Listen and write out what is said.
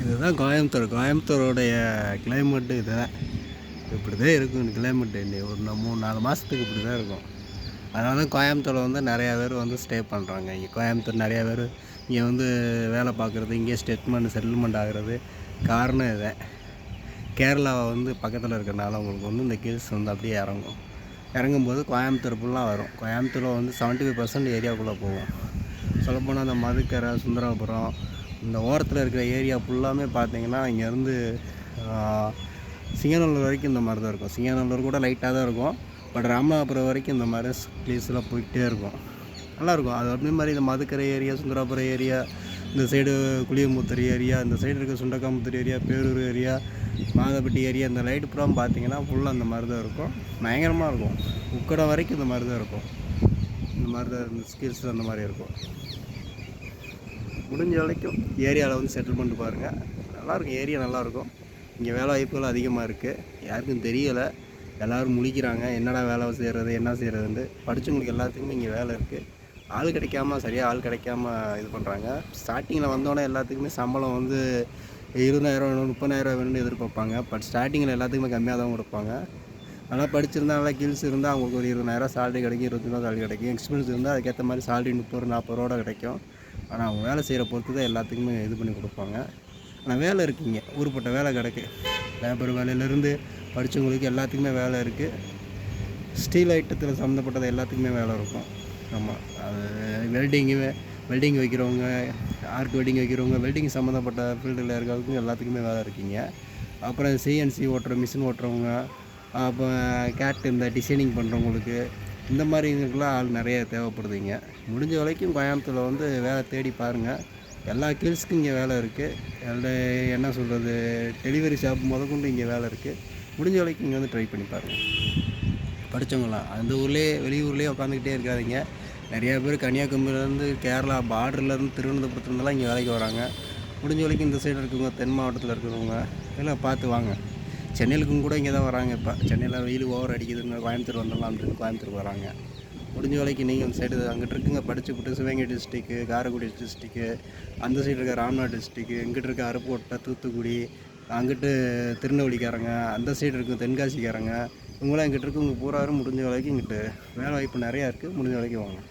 இதுதான் கோயம்புத்தூர். கோயம்புத்தூரோடைய கிளைமேட்டு இதுதான். இப்படி தான் இருக்கும் இந்த கிளைமேட்டு. இன்னி ஒரு 3-4 மாதத்துக்கு இப்படி தான் இருக்கும். அதனால தான் கோயம்புத்தூரில் வந்து நிறையா பேர் வந்து ஸ்டே பண்ணுறாங்க. இங்கே கோயம்புத்தூர் நிறையா பேர் இங்கே வந்து வேலை பார்க்குறது, இங்கே செட்டில்மெண்ட் ஆகிறது காரணம் இதுதான். கேரளா வந்து பக்கத்தில் இருக்கிறனால உங்களுக்கு வந்து இந்த ஹில்ஸ் வந்து அப்படியே இறங்கும்போது கோயம்புத்தூர் ஃபுல்லாக வரும். கோயம்புத்தூரில் வந்து 75% ஏரியாவுக்குள்ளே போகும். சொல்லப்போனால் இந்த மதுக்கரை, சுந்தராபுரம் இந்த ஓரத்தில் இருக்கிற ஏரியா ஃபுல்லாமே பார்த்திங்கன்னா இங்கேருந்து சிங்கநல்லூர் வரைக்கும் இந்த மாதிரி தான் இருக்கும். சிங்கநல்லூர் கூட லைட்டாக தான் இருக்கும். பட் ராமநாதபுரம் வரைக்கும் இந்த மாதிரி ப்ளேஸ்லாம் போய்கிட்டே இருக்கும். நல்லாயிருக்கும். அது அதே மாதிரி இந்த மதுக்கரை ஏரியா, சுந்தராபுரம் ஏரியா, இந்த சைடு குளியமுத்தூர் ஏரியா, இந்த சைடு இருக்க Sundakkamuthur area, Perur area, Mathappatti area, இந்த லைட்டு புறம் பார்த்திங்கன்னா ஃபுல்லாக அந்த மாதிரி தான் இருக்கும். பயங்கரமாக இருக்கும். உக்கடம் வரைக்கும் இந்த மாதிரி தான் இருக்கும். இந்த மாதிரி தான் இந்த ஸ்கில்ஸ் அந்த மாதிரி இருக்கும். முடிஞ்ச வரைக்கும் ஏரியாவில் வந்து செட்டில் பண்ணிட்டு பாருங்கள். நல்லாயிருக்கும். ஏரியா நல்லாயிருக்கும். இங்கே வேலை வாய்ப்புகள் அதிகமாக இருக்குது. யாருக்கும் தெரியலை. எல்லோரும் முழிக்கிறாங்க, என்னடா வேலை செய்கிறது, என்ன செய்கிறதுன்ட்டு. படித்தவங்களுக்கு எல்லாத்துக்குமே இங்கே வேலை இருக்குது. ஆள் கிடைக்காம, சரியாக ஆள் கிடைக்காம இது பண்ணுறாங்க. ஸ்டார்டிங்கில் வந்தோடனே எல்லாத்துக்குமே சம்பளம் வந்து 20,000 வேணும், 30,000 வேணும்னு எதிர்பார்ப்பாங்க. பட் ஸ்டார்டிங்கில் எல்லாத்துக்குமே கம்மியாக தான் கொடுப்பாங்க. நல்லா படிச்சிருந்தா, நல்லா கில்ஸ் இருந்தால் அவங்களுக்கு ஒரு 20,000 சேலரி கிடைக்கும், 25,000 சேலரி கிடைக்கும். எக்ஸ்பீரியன்ஸ் இருந்தால் அதுக்கேற்ற மாதிரி சேலரி 30-40 ரூபா கிடைக்கும். ஆனால் அவங்க வேலை செய்கிற பொறுத்து தான் எல்லாத்துக்குமே இது பண்ணி கொடுப்பாங்க. ஆனால் வேலை இருக்குங்க, ஊருப்பட்ட வேலை கிடைக்கு. லேபர் வேலையிலேருந்து படித்தவங்களுக்கு எல்லாத்துக்குமே வேலை இருக்குது. ஸ்டீல் ஐட்டத்தில் சம்மந்தப்பட்டது எல்லாத்துக்குமே வேலை இருக்கும். ஆமாம், அது வெல்டிங் வைக்கிறவங்க, ஆர்க் வெல்டிங் வைக்கிறவங்க, வெல்டிங் சம்மந்தப்பட்ட ஃபீல்டில் இருக்கிறவங்க எல்லாத்துக்குமே வேலை இருக்குங்க. அப்புறம் சிஎன்சி மிஷின் ஓட்டுறவங்க, அப்போ கேட் இந்த டிசைனிங் பண்ணுறவங்களுக்கு, இந்த மாதிரி இதுக்கெல்லாம் ஆள் நிறைய தேவைப்படுதுங்க. முடிஞ்ச வரைக்கும் கோயம்புத்தூரில் வந்து வேலை தேடி பாருங்கள். எல்லா கில்ஸ்க்கும் இங்கே வேலை இருக்குது. என்ன சொல்கிறது, டெலிவரி ஷாப் முதற்கொண்டு இங்கே வேலை இருக்குது. முடிஞ்ச வரைக்கும் இங்கே வந்து ட்ரை பண்ணி பாருங்கள். படித்தவங்களாம் அந்த ஊர்லேயே வெளியூர்லேயே உட்காந்துக்கிட்டே இருக்காதிங்க. நிறையா பேர் கன்னியாகுமரியிலேருந்து, கேரளா பார்டர்லேருந்து, திருவனந்தபுரத்துலேருந்துலாம் இங்கே வேலைக்கு வராங்க. முடிஞ்ச வரைக்கும் இந்த சைடு இருக்கிறவங்க, தென் மாவட்டத்தில் இருக்கிறவங்க எல்லாம் பார்த்து வாங்க. சென்னையிலுக்கும் கூட இங்கே தான் வராங்க. இப்போ சென்னையில் வெயில் ஓவர் அடிக்குதுன்னு கோயம்புத்தூர் வந்துடலாம் அப்படின்னு கோயம்புத்தூர் வராங்க. முடிஞ்ச வரைக்கும் நீங்கள் அந்த சைடு அங்கிட்டு இருக்குங்க படிச்சுக்கிட்டு சிவகங்கை டிஸ்ட்ரிக்கு, காரைக்குடி டிஸ்ட்ரிக்கு, அந்த சைடு இருக்க ராம்நாத் டிஸ்ட்ரிக்கு, இங்கிட்டு இருக்க அருப்புக்கோட்டை, தூத்துக்குடி, அங்கிட்டு திருநெல்வேலிக்காரங்க, அந்த சைடு இருக்கும் தென்காசிக்காரங்க, இவங்களாம் இங்கிட்டு இருக்கவங்க பூராரும் முடிஞ்ச வரைக்கும் இங்கிட்டு வேலை வாய்ப்பு நிறையா இருக்குது. முடிஞ்ச வரைக்கும் வாங்க.